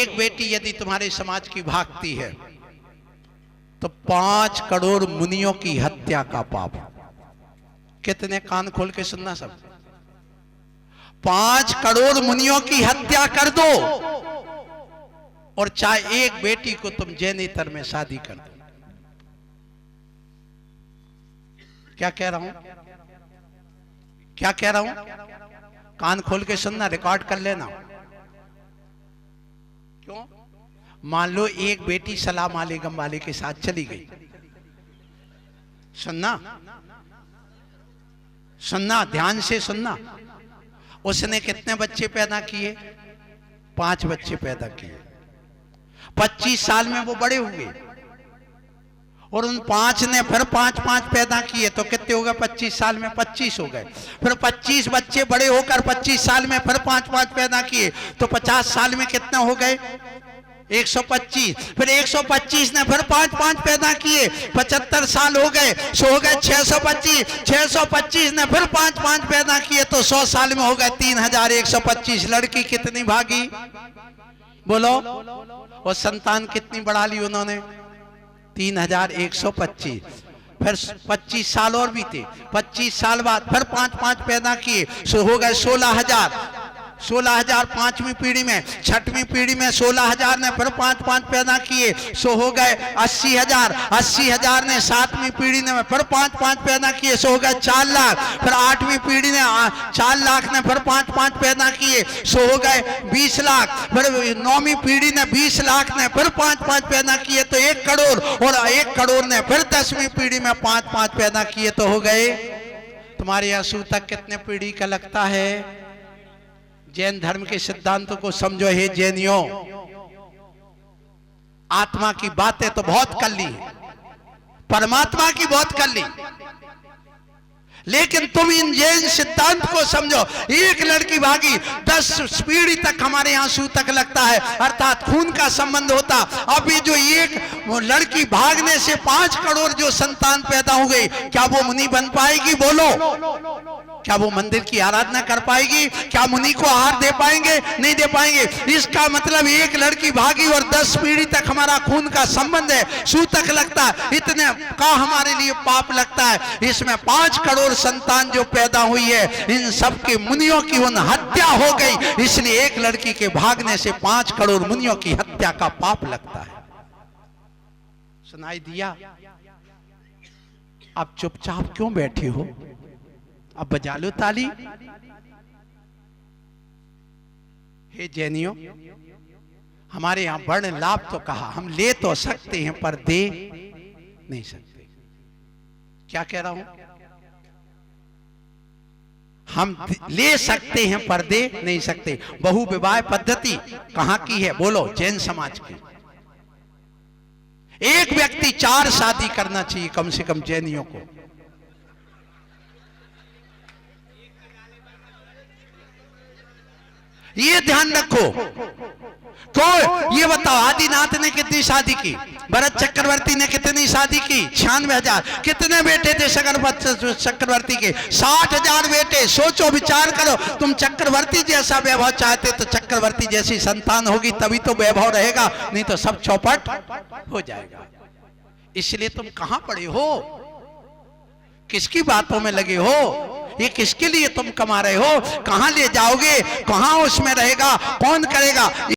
एक बेटी यदि तुम्हारे समाज की भागती है तो 5 करोड़ मुनियों की हत्या का पाप। कितने कान खोल के सुनना सब। 5 करोड़ मुनियों की हत्या कर दो और चाहे एक बेटी को तुम जैनेतर में शादी कर दो। क्या कह रहा हूं, क्या कह रहा हूं? कान खोल के सुनना, रिकॉर्ड कर लेना। क्यों? मान लो एक बेटी सलाम अलैकुम वाले के साथ चली गई। सुनना सुनना, ध्यान से सुनना। उसने कितने बच्चे पैदा किए? 5 बच्चे पैदा किए। 25 साल में वो बड़े हुए और उन 5 ने फिर 5 पैदा किए तो कितने हो गए? 25 साल में 25 हो गए। फिर 25 बच्चे बड़े होकर 25 साल में फिर 5 पैदा किए तो 50 साल में कितने हो गए? 125। फिर 125 ने फिर 5 पैदा किए, 75 साल हो गए, सो हो गए 625। 625 ने फिर 5 पैदा किए तो 100 साल में हो गए 3125। लड़की कितनी भागी बोलो? और संतान कितनी बढ़ा ली उन्होंने? 3125। फिर 25 साल और बीते। 25 साल बाद फिर 5 पैदा किए, सो हो गए 16,000। 16,000 5वीं पीढ़ी में। 6वीं पीढ़ी में 16,000 ने फिर 5 पैदा किए, सो हो गए 80,000। 80,000 ने 7वीं पीढ़ी ने फिर 5 पैदा किए, सो हो गए 4 लाख। फिर 8वीं पीढ़ी ने 4 लाख ने फिर 5 पैदा किए, सो हो गए 20 लाख। फिर 9वीं पीढ़ी ने 20 लाख ने फिर 5 पैदा किए तो 1 करोड़। और 1 करोड़ ने फिर 10वीं पीढ़ी में 5 पैदा किए तो हो गए। तुम्हारे यहाँ सूतक कितने पीढ़ी का लगता है? जैन धर्म के सिद्धांतों को समझो हे जैनियों। आत्मा की बातें तो बहुत कर ली, परमात्मा की बहुत कर ली, लेकिन तुम इन जैन सिद्धांत को समझो। एक लड़की भागी 10 पीढ़ी तक हमारे यहाँ सूतक लगता है, अर्थात खून का संबंध होता। अभी जो एक लड़की भागने से 5 करोड़ जो संतान पैदा हो गई, क्या वो मुनि बन पाएगी? बोलो, क्या वो मंदिर की आराधना कर पाएगी? क्या मुनि को आहार दे पाएंगे? नहीं दे पाएंगे। इसका मतलब एक लड़की भागी और 10 पीढ़ी तक हमारा खून का संबंध है, सूतक लगता है, इतने का हमारे लिए पाप लगता है। इसमें 5 करोड़ संतान जो पैदा हुई है, इन सब के मुनियों की उन हत्या हो गई, इसलिए एक लड़की के भागने से 5 करोड़ मुनियों की हत्या का पाप लगता है। सुनाई दिया? अब चुपचाप क्यों बैठे हो? अब बजा लो ताली। हे जैनियों, हमारे यहां वर्ण लाभ तो कहा, हम ले तो सकते हैं पर दे नहीं सकते। क्या कह रहा हूं? हम ले सकते हैं पर दे नहीं सकते। बहु विवाह पद्धति कहां की है? बोलो, जैन समाज की। एक व्यक्ति 4 शादी करना चाहिए कम से कम जैनियों को। ये ध्यान रखो। क्यों? ये बताओ, आदिनाथ ने कितनी शादी की? भरत चक्रवर्ती ने कितनी शादी की? 96,000। कितने बेटे थे चक्रवर्ती के? 60,000 बेटे। सोचो, विचार करो, तुम चक्रवर्ती जैसा वैभव चाहते तो चक्रवर्ती जैसी संतान होगी तभी तो वैभव रहेगा, नहीं तो सब चौपट हो जाएगा। इसलिए तुम कहां पड़े हो? किसकी बातों में लगे हो? ये किसके लिए तुम कमा रहे हो? कहां ले जाओगे? कहां उसमें रहेगा? कौन करेगा?